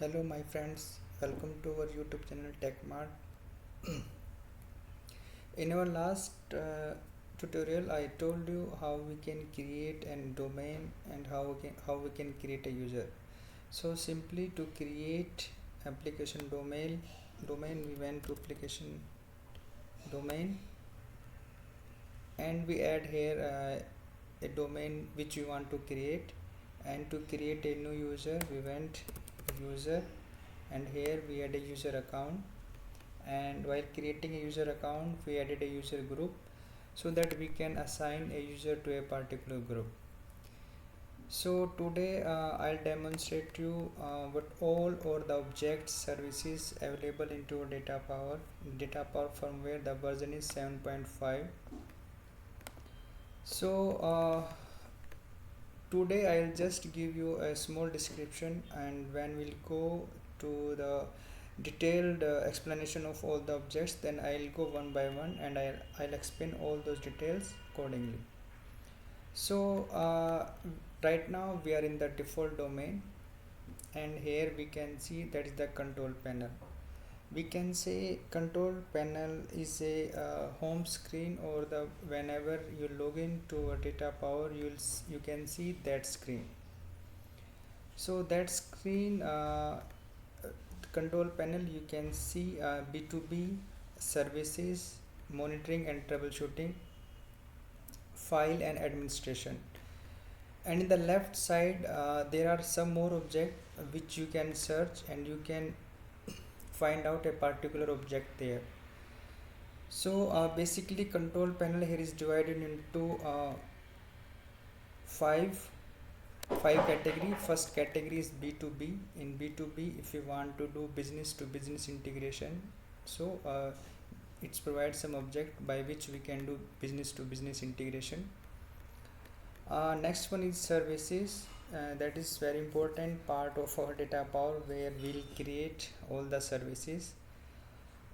Hello my friends, welcome to our YouTube channel TechMart. In our last tutorial I told you how we can create a domain and how we can create a user. So simply to create application domain we went to application domain and we add here a domain which we want to create, and to create a new user we went user, and here we add a user account, and while creating a user account we added a user group so that we can assign a user to a particular group. So today I'll demonstrate you what all or the objects services available into DataPower firmware. The version is 7.5. So today I'll just give you a small description, and when we'll go to the detailed explanation of all the objects, then I'll go one by one and I'll explain all those details accordingly. So right now we are in the default domain, and here we can see that is the control panel. We can say control panel is a home screen, or the whenever you log in to a DataPower you can see that screen. So that screen control panel you can see B2B services, monitoring and troubleshooting, file and administration, and in the left side there are some more objects which you can search and you can find out a particular object there. So basically control panel here is divided into five category. First category is B2B. In B2B, if you want to do business to business integration, so it provides some object by which we can do business to business integration. Next one is services. That is very important part of our DataPower, where we'll create all the services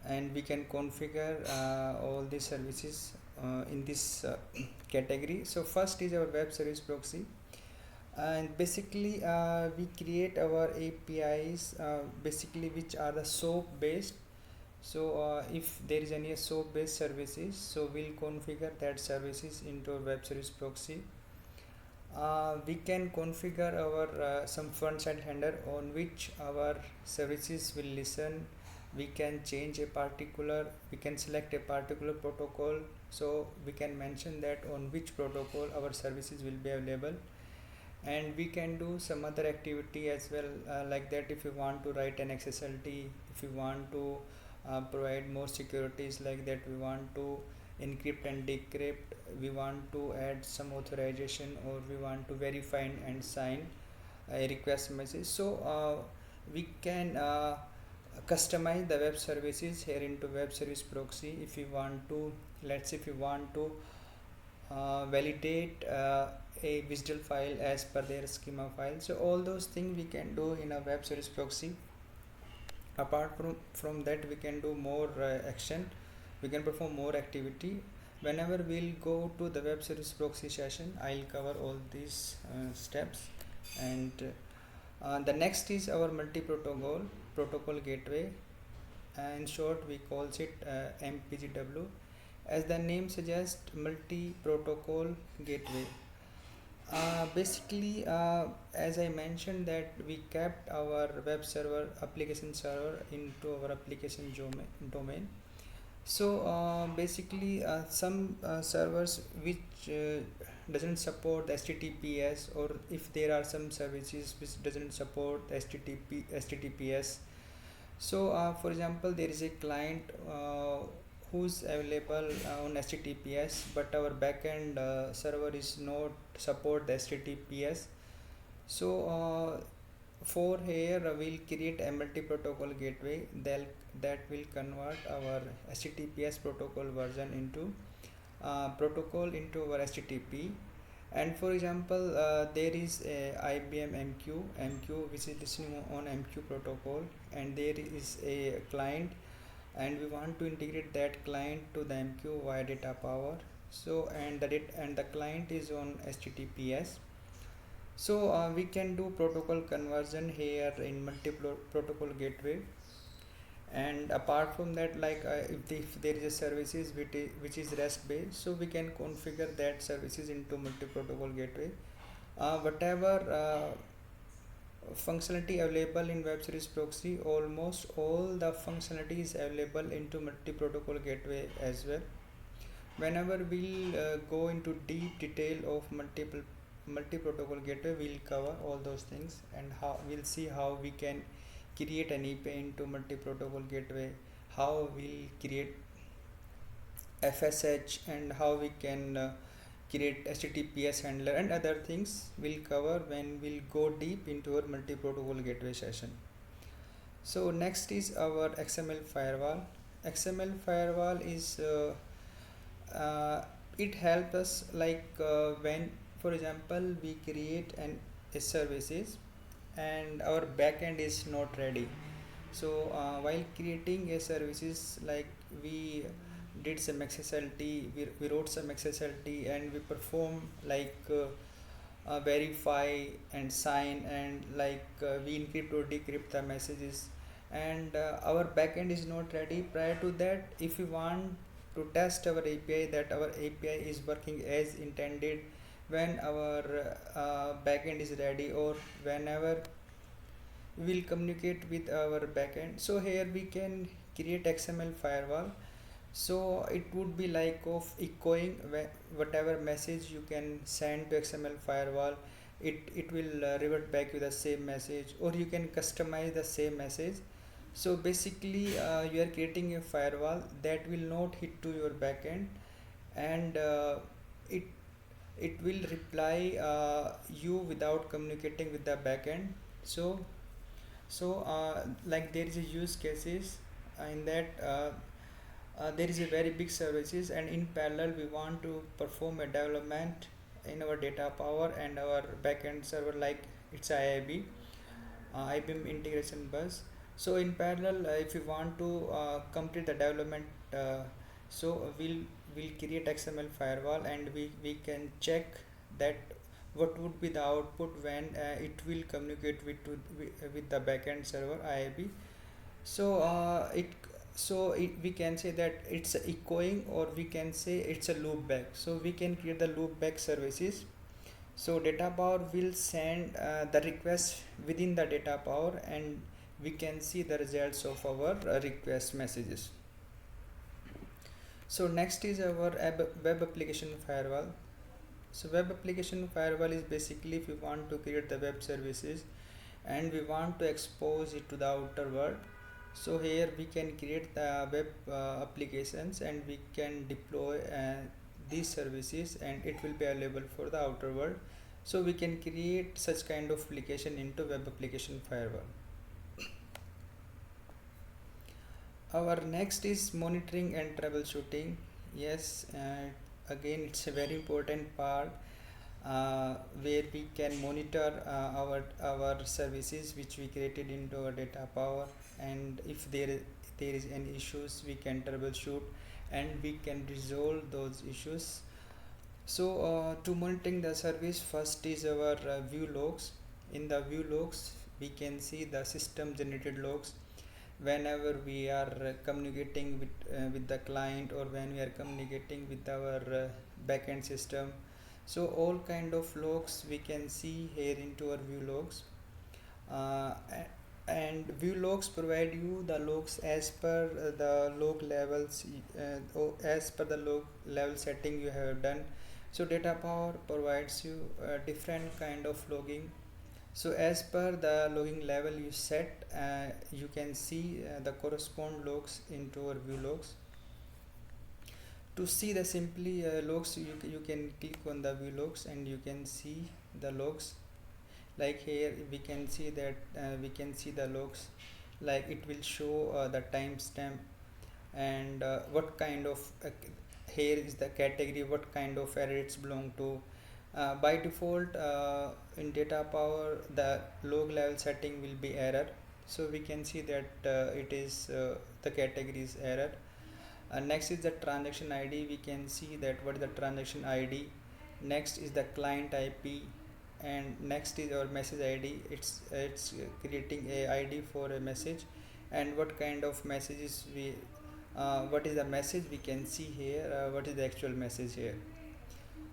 and we can configure all the services in this category. So first is our web service proxy, and basically we create our APIs basically which are the SOAP based. So if there is any SOAP based services, so we'll configure that services into a web service proxy. We can configure our some front side handler on which our services will listen. We can select a particular protocol, so we can mention that on which protocol our services will be available, and we can do some other activity as well, like that if you want to write an XSLT, if you want to provide more securities, like that we want to encrypt and decrypt, we want to add some authorization, or we want to verify and sign a request message. So we can customize the web services here into web service proxy. If you want to, let's say if you want to validate a visual file as per their schema file, so all those things we can do in a web service proxy. Apart from that, we can do more action, we can perform more activity. Whenever we'll go to the web service proxy session, I'll cover all these steps. And the next is our protocol gateway. In short we calls it MPGW. As the name suggests, multi protocol gateway. Basically as I mentioned that we kept our web server application server into our application domain. So basically some servers which doesn't support HTTPS, or if there are some services which doesn't support HTTPS. So for example, there is a client who's available on HTTPS, but our backend server is not support the HTTPS. So for here we'll create a multi-protocol gateway that will convert our HTTPS protocol version into protocol into our HTTP. And for example there is a IBM MQ which is listening on MQ protocol, and there is a client, and we want to integrate that client to the MQ via DataPower. So and the client is on HTTPS. So we can do protocol conversion here in multiple protocol gateway. And apart from that, like if there is a services which is REST based, so we can configure that services into multi-protocol gateway. Whatever functionality available in web service proxy, almost all the functionality is available into multi-protocol gateway as well. Whenever we'll go into deep detail of multi-protocol gateway, we'll cover all those things, and how we'll see how we can create an API into multi-protocol gateway, how we'll create FSH, and how we can create HTTPS handler, and other things we'll cover when we'll go deep into our multi-protocol gateway session. So next is our XML firewall. XML firewall is it helps us, like when for example we create a services and our backend is not ready. So while creating a services, like we did some XSLT, we wrote some XSLT, and we perform like verify and sign, and like we encrypt or decrypt the messages, and our backend is not ready. Prior to that, if we want to test our API that our API is working as intended, when our backend is ready, or whenever we will communicate with our backend, so here we can create XML firewall. So it would be like of echoing whatever message you can send to XML firewall, it will revert back with the same message, or you can customize the same message. So basically you are creating a firewall that will not hit to your backend, and it it will reply you without communicating with the backend. So like there is a use cases in that there is a very big services, and in parallel we want to perform a development in our DataPower and our backend server, like it's IBM integration bus. So in parallel, if you want to complete the development, so we'll create XML firewall, and we can check that what would be the output when it will communicate with the backend server IIB. So we can say that it's a echoing, or we can say it's a loop back. So we can create the loop back services. So DataPower will send the request within the DataPower, and we can see the results of our request messages. So next is our web application firewall. So web application firewall is basically if you want to create the web services and we want to expose it to the outer world. So here we can create the web applications, and we can deploy these services, and it will be available for the outer world. So we can create such kind of application into web application firewall. Our next is monitoring and troubleshooting. Yes, again it's a very important part where we can monitor our services which we created into our DataPower, and if there is any issues, we can troubleshoot and we can resolve those issues. So to monitoring the service, first is our view logs. In the view logs, we can see the system generated logs whenever we are communicating with the client, or when we are communicating with our backend system. So all kind of logs we can see here into our view logs, uh, and view logs provide you the logs as per the log levels, as per the log level setting you have done. So DataPower provides you different kind of logging. So as per the logging level you set, you can see the correspond logs into our view logs. To see the simply logs, you can click on the view logs and you can see the logs. Like here we can see that we can see the logs, like it will show the timestamp, and what kind of here is the category, what kind of error it's belong to. By default in DataPower the log level setting will be error, so we can see that it is the category is error. Next is the transaction ID. We can see that what is the transaction ID. Next is the client IP, and next is our message id. It's creating a id for a message, and what kind of messages we what is the message we can see here, what is the actual message here.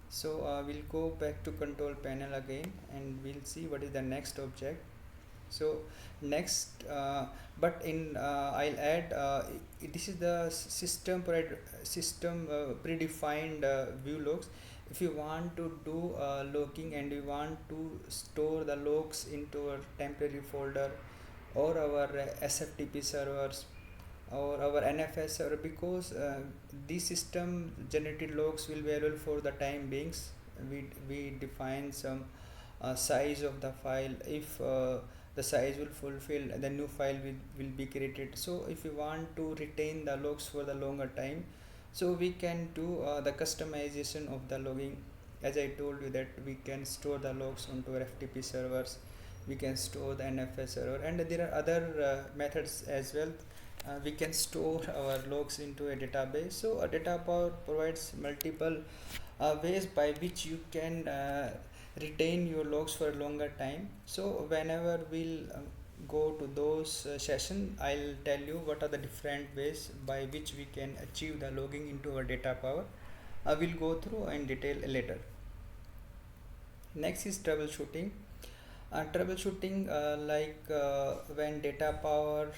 So we'll go back to control panel again and we'll see what is the next object. So next but in I'll add this is the system predefined view logs. If you want to do logging and you want to store the logs into a temporary folder or our SFTP servers or our NFS server, because these system generated logs will be available for the time beings. We define some size of the file. If the size will fulfill, the new file will be created. So if you want to retain the logs for the longer time, so we can do the customization of the logging. As I told you that we can store the logs onto our FTP servers, we can store the NFS server, and there are other methods as well. We can store our logs into a database. So a DataPower provides multiple ways by which you can retain your logs for a longer time. So whenever we'll go to those session, I'll tell you what are the different ways by which we can achieve the logging into our DataPower. I will go through in detail later. Next is troubleshooting. Troubleshooting when DataPower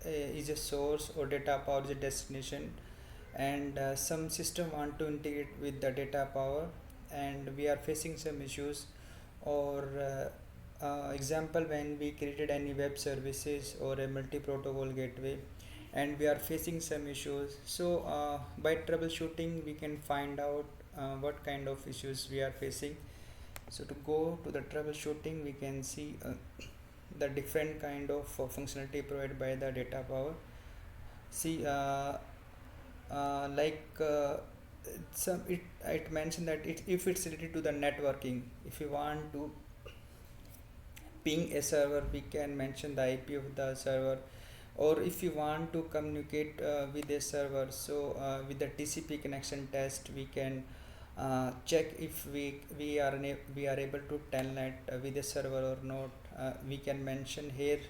is a source or DataPower is a destination, and some system want to integrate with the DataPower and we are facing some issues, or example when we created any web services or a multi-protocol gateway and we are facing some issues. So by troubleshooting we can find out what kind of issues we are facing. So to go to the troubleshooting, we can see the different kind of functionality provided by the DataPower. See some it mentioned that if it's related to the networking, if you want to ping a server, we can mention the IP of the server, or if you want to communicate with a server, so with the TCP connection test we can check if we are able to telnet with a server or not. We can mention here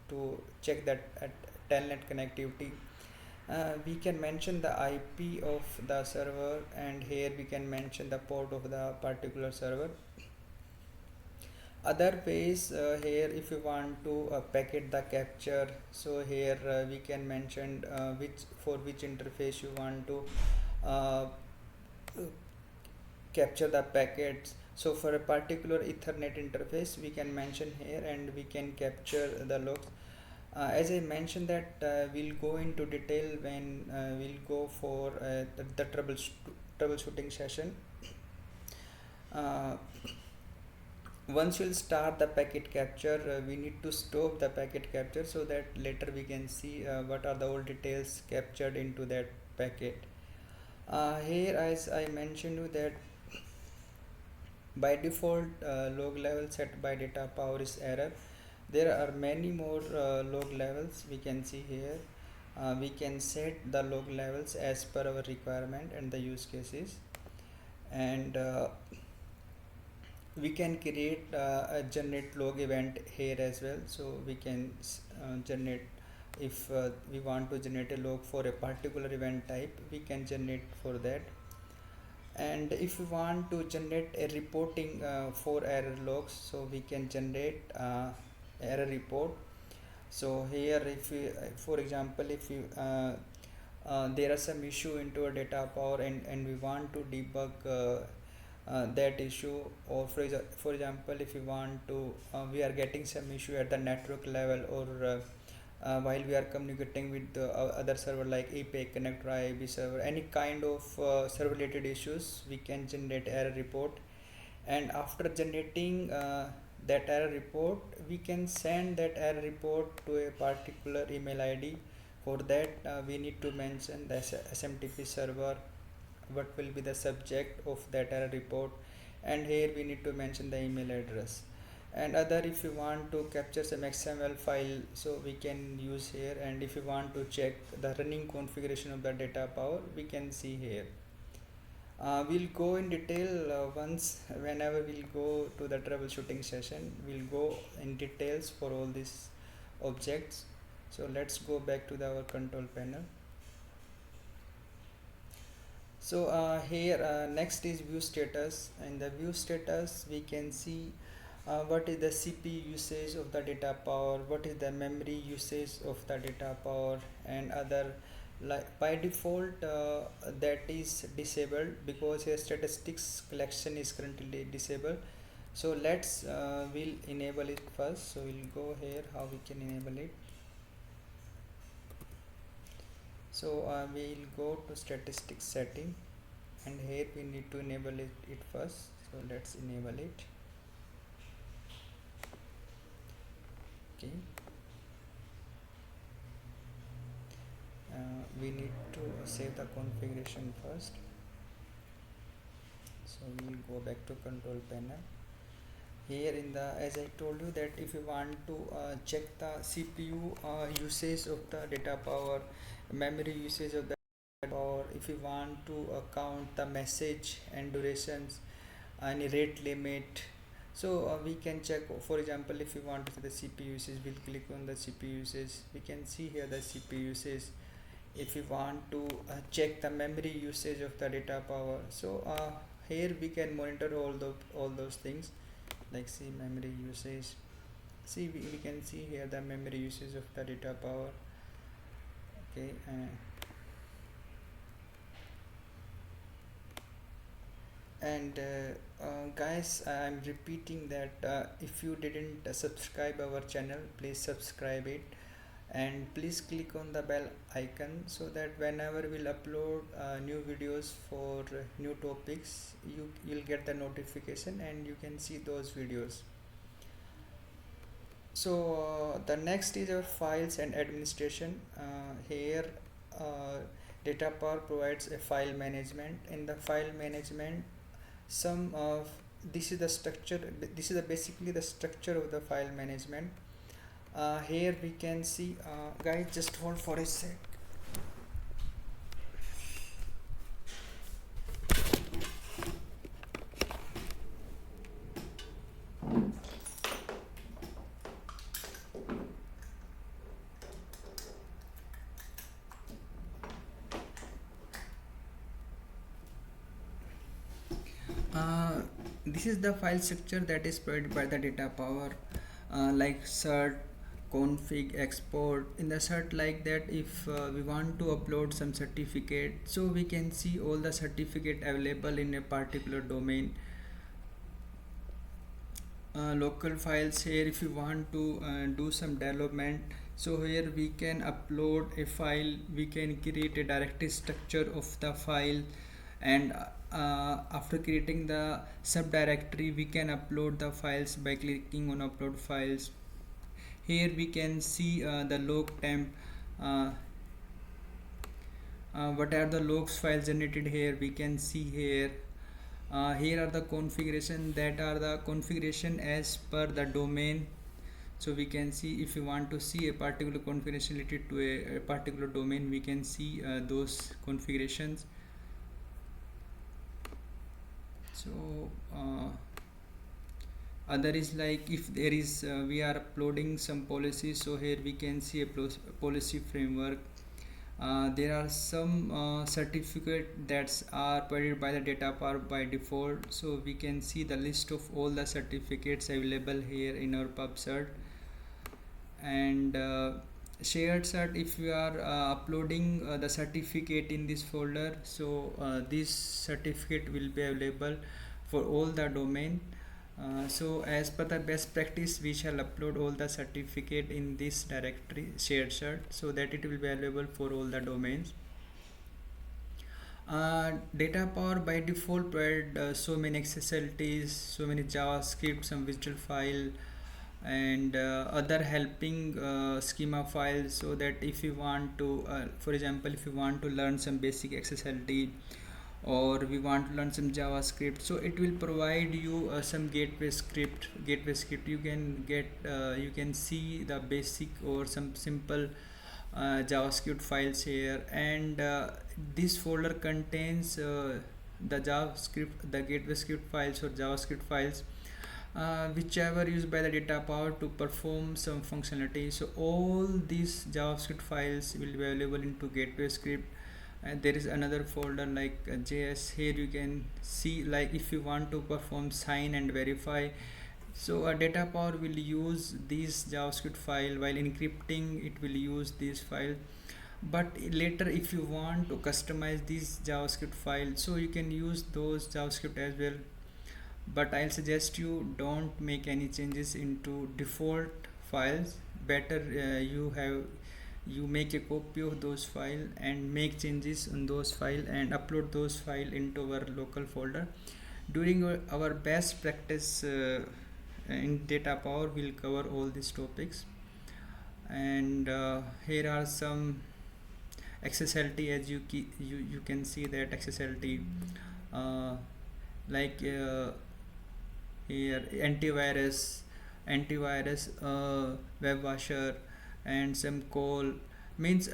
to check that at telnet connectivity. We can mention the IP of the server, and here we can mention the port of the particular server. Other ways, here if you want to packet the capture, so here we can mention which interface you want to capture the packets. So for a particular Ethernet interface we can mention here and we can capture the logs. As I mentioned that we'll go into detail when we'll go for the troubleshooting session. Once you'll start the packet capture, we need to stop the packet capture so that later we can see what are the old details captured into that packet. Here as I mentioned you that by default log level set by DataPower is error. There are many more log levels we can see here. We can set the log levels as per our requirement and the use cases, and we can create a generate log event here as well. So we can generate, if we want to generate a log for a particular event type, we can generate for that. And if we want to generate a reporting for error logs, so we can generate error report. So here if we for example if you there are some issue into a DataPower and we want to debug that issue, or for example if we want to we are getting some issue at the network level, or while we are communicating with the other server like API connector, IIB server, any kind of server related issues, we can generate error report. And after generating that error report, we can send that error report to a particular email ID. For that we need to mention the SMTP server, what will be the subject of that error report, and here we need to mention the email address. And other, if you want to capture some XML file, so we can use here. And if you want to check the running configuration of the DataPower, we can see here. We'll go in detail once whenever we'll go to the troubleshooting session. We'll go in details for all these objects. So let's go back to our control panel. So here next is view status. In the view status we can see what is the CPU usage of the data power, what is the memory usage of the data power, and other. Like by default that is disabled because here statistics collection is currently disabled. So let's we'll enable it first. So we'll go here how we can enable it. So we'll go to statistics setting, and here we need to enable it first. So let's enable it. Okay, we need to save the configuration first. So we'll go back to control panel. Here in the, as I told you, that if you want to check the CPU usage of the data power, memory usage of the data power, if you want to count the message and durations, any rate limit, so we can check. For example, if you want to see the CPU usage, we'll click on the CPU usage. We can see here the CPU usage. If you want to check the memory usage of the data power, so here we can monitor all those things, like see memory usage. See, we can see here the memory usage of the data power. Okay, and guys, I'm repeating that if you didn't subscribe our channel, please subscribe it, and please click on the bell icon so that whenever we'll upload new videos for new topics, you'll get the notification and you can see those videos. So the next is our files and administration. Here data power provides a file management. In the file management, some of this is the structure, this is basically the structure of the file management. Here we can see, guys, just hold for a sec. This is the file structure that is provided by the data power, like cert, config, export. In the cert, like that, if we want to upload some certificate, so we can see all the certificate available in a particular domain. Local files, here if you want to do some development, so here we can upload a file, we can create a directory structure of the file, and after creating the subdirectory we can upload the files by clicking on upload files. Here we can see the log temp, what are the logs files generated. Here we can see here. Here are the configuration, that are the configuration as per the domain. So we can see if you want to see a particular configuration related to a particular domain, we can see those configurations. So other is like if there is we are uploading some policies, so here we can see a policy framework. There are some certificate that are provided by the data power by default, so we can see the list of all the certificates available here in our PubCert. And shared cert, if you are uploading the certificate in this folder, so this certificate will be available for all the domain. So as per the best practice, we shall upload all the certificate in this directory shared cert, so that it will be available for all the domains. Data power by default provide so many XSLTs, so many JavaScript, some visual file, and other helping schema files, so that if you want to for example, if you want to learn some basic XSLT or we want to learn some JavaScript, so it will provide you some gateway script. You can get you can see the basic or some simple JavaScript files here, and this folder contains the JavaScript, the gateway script files or JavaScript files, whichever used by the DataPower to perform some functionality. So all these JavaScript files will be available into gateway script. And there is another folder like JS. Here you can see, like if you want to perform sign and verify, so a DataPower will use this JavaScript file. While encrypting, it will use this file. But later if you want to customize this JavaScript file, so you can use those JavaScript as well. But I'll suggest you don't make any changes into default files. Better you make a copy of those files and make changes on those files and upload those files into our local folder. During our best practice in DataPower, we'll cover all these topics. And here are some XSLT. As you can see that XSLT, like here antivirus, web washer, and some call means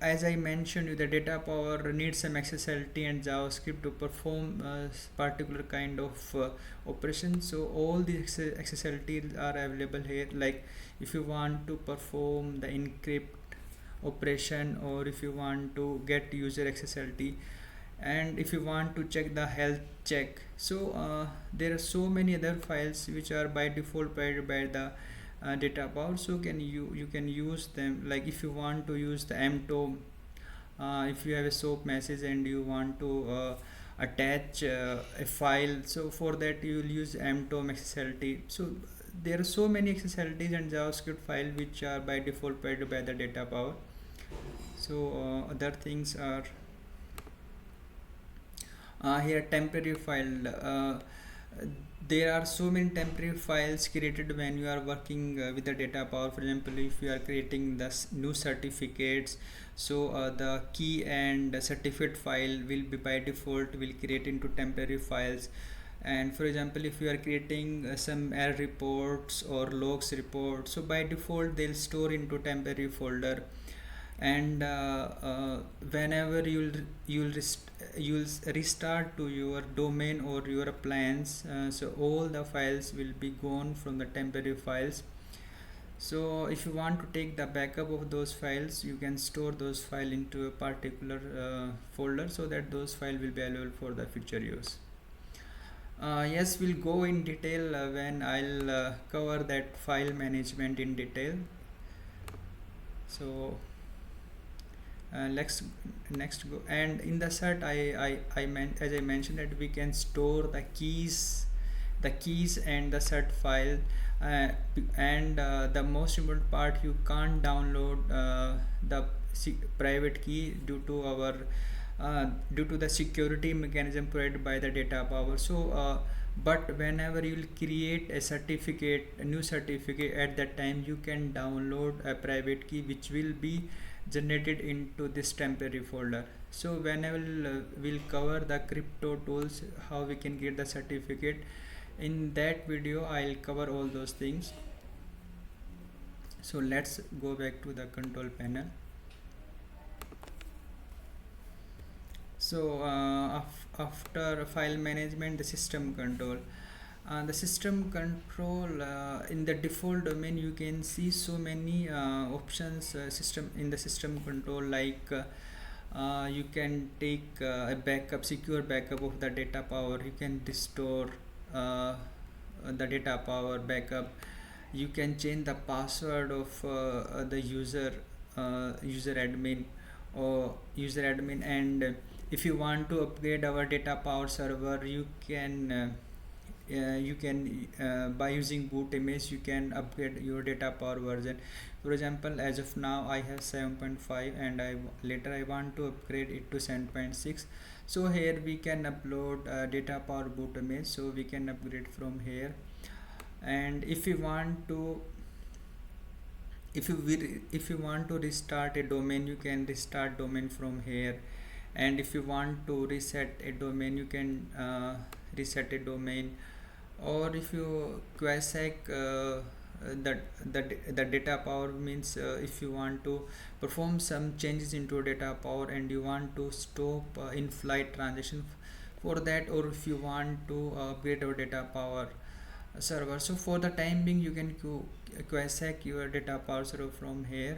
as I mentioned you, the DataPower needs some XSLT and JavaScript to perform particular kind of operation. So all the XSLT are available here. Like if you want to perform the encrypt operation, or if you want to get user XSLT, and if you want to check the health check. So there are so many other files which are by default provided by the DataPower. So you can use them. Like if you want to use the mtom, if you have a SOAP message and you want to attach a file, so for that you will use mtom XSLT. So there are so many XSLTs and JavaScript files which are by default provided by the DataPower. So other things are here temporary file. There are so many temporary files created when you are working with the DataPower. For example, if you are creating the new certificates, so the key and certificate file will be by default will create into temporary files. And for example, if you are creating some error reports or logs reports, so by default they'll store into temporary folder. And whenever you'll restart to your domain or your appliance, so all the files will be gone from the temporary files. So if you want to take the backup of those files, you can store those files into a particular folder, so that those files will be available for the future use. Yes, we'll go in detail when I'll cover that file management in detail. So let's next go. And in the cert, as I mentioned that we can store the keys and the cert file, and the most important part, you can't download the private key due to the security mechanism provided by the DataPower. So but whenever you will create a new certificate, at that time you can download a private key which will be generated into this temporary folder. So whenever we'll cover the crypto tools, how we can get the certificate, in that video I'll cover all those things. So let's go back to the control panel. So after file management, the system control. The system control, in the default domain you can see so many options in the system control. Like you can take a secure backup of the DataPower. You can restore the DataPower backup. You can change the password of the user admin, and if you want to upgrade our DataPower server, you can by using boot image you can upgrade your DataPower version. For example, as of now I have 7.5 and later I want to upgrade it to 7.6. so here we can upload DataPower boot image, so we can upgrade from here. And if you want to restart a domain, you can restart domain from here. And if you want to reset a domain, you can reset a domain. Or if you quasi the DataPower means if you want to perform some changes into DataPower and you want to stop in-flight transaction. for that, or if you want to upgrade our data power server. So for the time being you can query your data power server from here,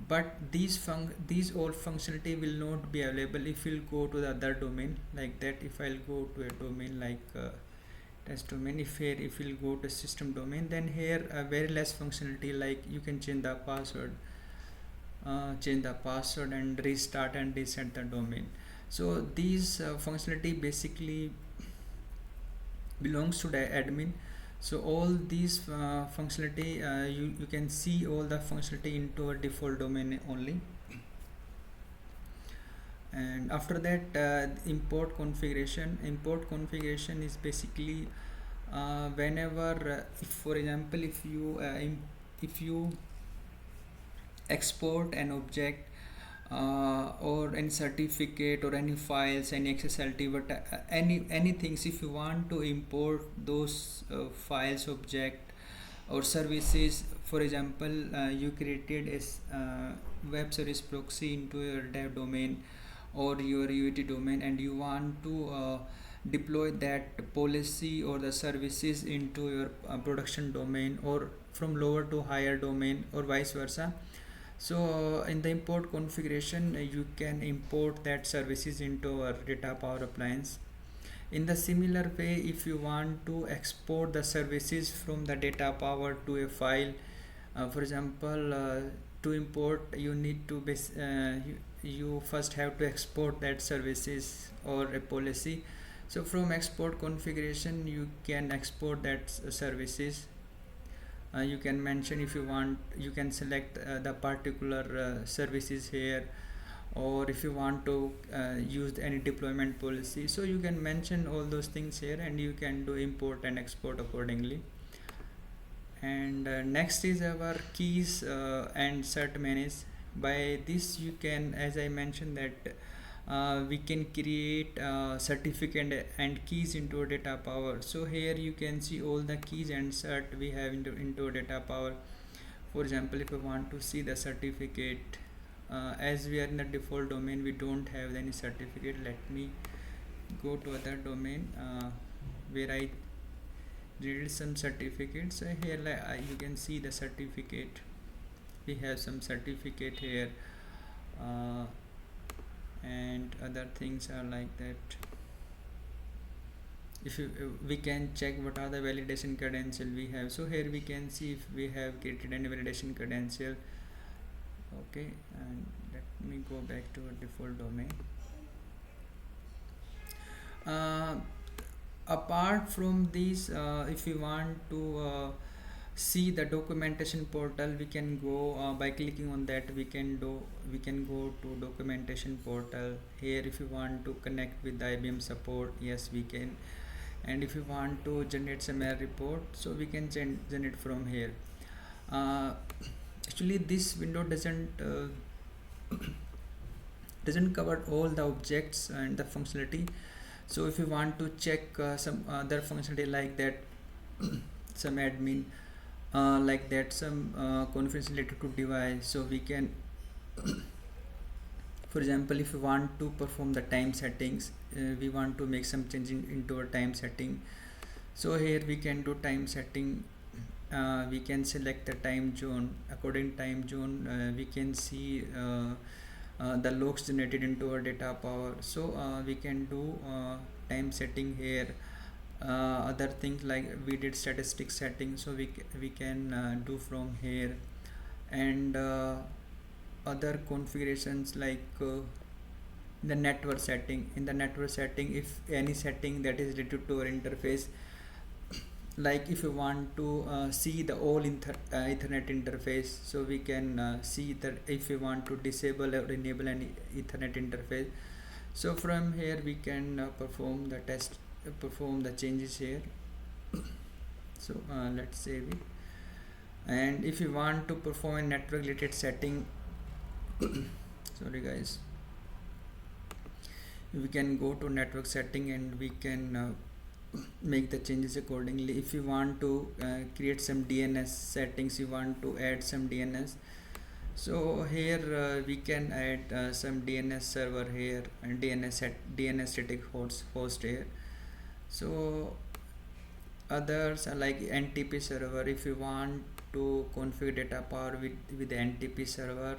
but these all functionality will not be available if you'll go to the other domain like that. If I'll go to a domain like test domain, if you'll go to system domain, then here very less functionality, like you can change the password and restart and reset the domain. So these functionality basically belongs to the admin. So all these functionality, you can see all the functionality into a default domain only. And after that, import configuration is basically whenever if, for example, if you export an object or any certificate or any files, any XSLT, but any things, if you want to import those files, object or services. For example, you created a web service proxy into your dev domain or your UAT domain, and you want to deploy that policy or the services into your production domain, or from lower to higher domain, or vice versa. So in the import configuration, you can import that services into our DataPower appliance. In the similar way, if you want to export the services from the DataPower to a file, for example, to import you need to you first have to export that services or a policy. So from export configuration you can export that services. You can mention, if you want, you can select the particular services here, or if you want to use any deployment policy, so you can mention all those things here and you can do import and export accordingly. And next is our keys and cert manage. By this you can, as I mentioned, that we can create certificate and keys into DataPower. So here you can see all the keys and cert we have into DataPower. For example, if I want to see the certificate, as we are in the default domain, we don't have any certificate. Let me go to other domain where I read some certificates. So here you can see the certificate. We have some certificate here. And other things are like that. If we can check what are the validation credential we have. So here we can see if we have created any validation credential. Okay, and let me go back to our default domain. Apart from these, if we want to see the documentation portal, we can go by clicking on that. We can go to documentation portal. Here if you want to connect with the IBM support, yes we can. And if you want to generate some error report, so we can generate from here. Actually this window doesn't cover all the objects and the functionality. So if you want to check some other functionality like that, some admin like that, some configuration related to device, so we can for example, if you want to perform the time settings, we want to make some change into our time setting. So here we can do time setting. We can select the time zone. According time zone, we can see the logs generated into our DataPower. So we can do time setting here. Other things like we did statistics setting, so we can do from here. And other configurations like the network setting. In the network setting, if any setting that is related to our interface, like if you want to see the all Ethernet interface, so we can see that if you want to disable or enable any Ethernet interface. So from here we can perform the changes here. So let's save it. And if you want to perform a network related setting, sorry guys, we can go to network setting and we can make the changes accordingly. If you want to create some DNS settings, you want to add some DNS, So here we can add some DNS server here and DNS static host here. So others are like NTP server. If you want to configure data power with the NTP server,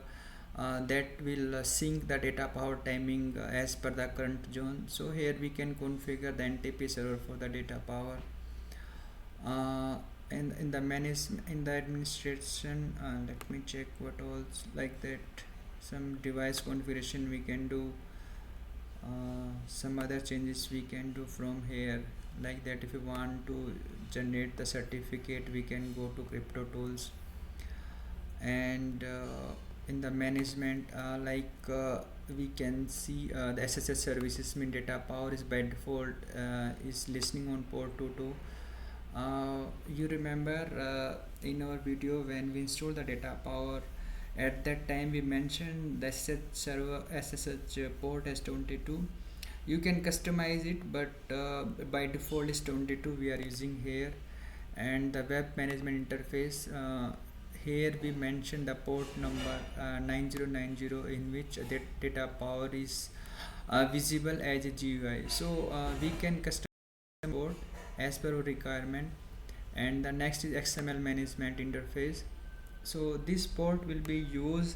that will sync the data power timing as per the current zone. So here we can configure the NTP server for the data power. In the administration, let me check what else like that. Some device configuration we can do. Some other changes we can do from here like that. If you want to generate the certificate, we can go to crypto tools. And in the management, we can see the SSH services mean data power is by default is listening on port 22. You remember in our video when we installed the data power, at that time we mentioned the SSH port as 22. You can customize it, but by default is 22 we are using here. And the web management interface, here we mentioned the port number 9090, in which the data power is visible as a GUI. So we can customize port as per our requirement. And the next is XML management interface. So this port will be used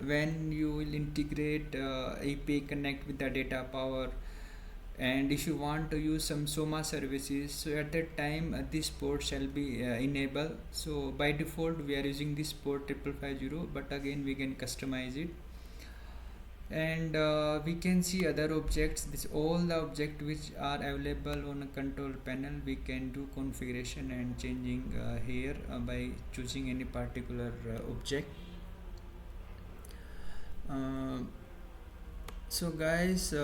when you will integrate API connect with the data power, and if you want to use some SOMA services, so at that time this port shall be enabled. So by default we are using this port 5550, but again we can customize it. And we can see other objects. This all the objects which are available on a control panel, we can do configuration and changing here by choosing any particular object. So guys,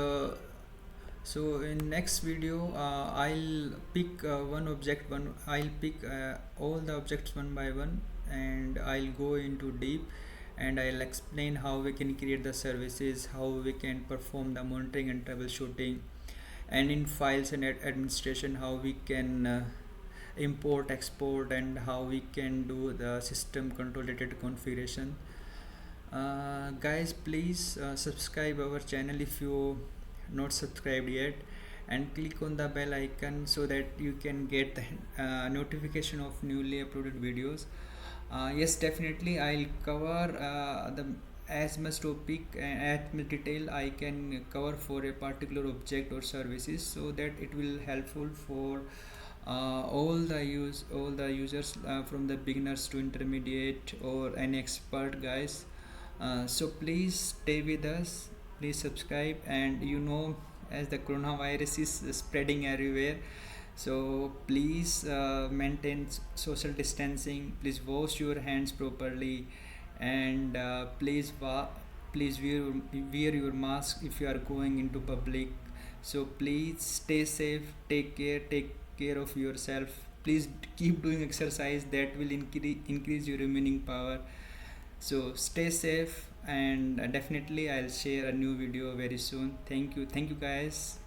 so in next video I'll pick I'll pick all the objects one by one, and I'll go into deep, and I'll explain how we can create the services, how we can perform the monitoring and troubleshooting, and in files and administration how we can import, export, and how we can do the system control related configuration. Guys, please subscribe our channel if you not subscribed yet, and click on the bell icon so that you can get the notification of newly uploaded videos. Yes, definitely I'll cover the as much topic and as much detail I can cover for a particular object or services, so that it will helpful for all the users from the beginners to intermediate or an expert guys. So please stay with us, please subscribe. And as the coronavirus is spreading everywhere, so please maintain social distancing, please wash your hands properly, and please wear your mask if you are going into public. So please stay safe, take care of yourself. Please keep doing exercise, that will increase your immune power. So stay safe, and definitely I'll share a new video very soon. Thank you guys.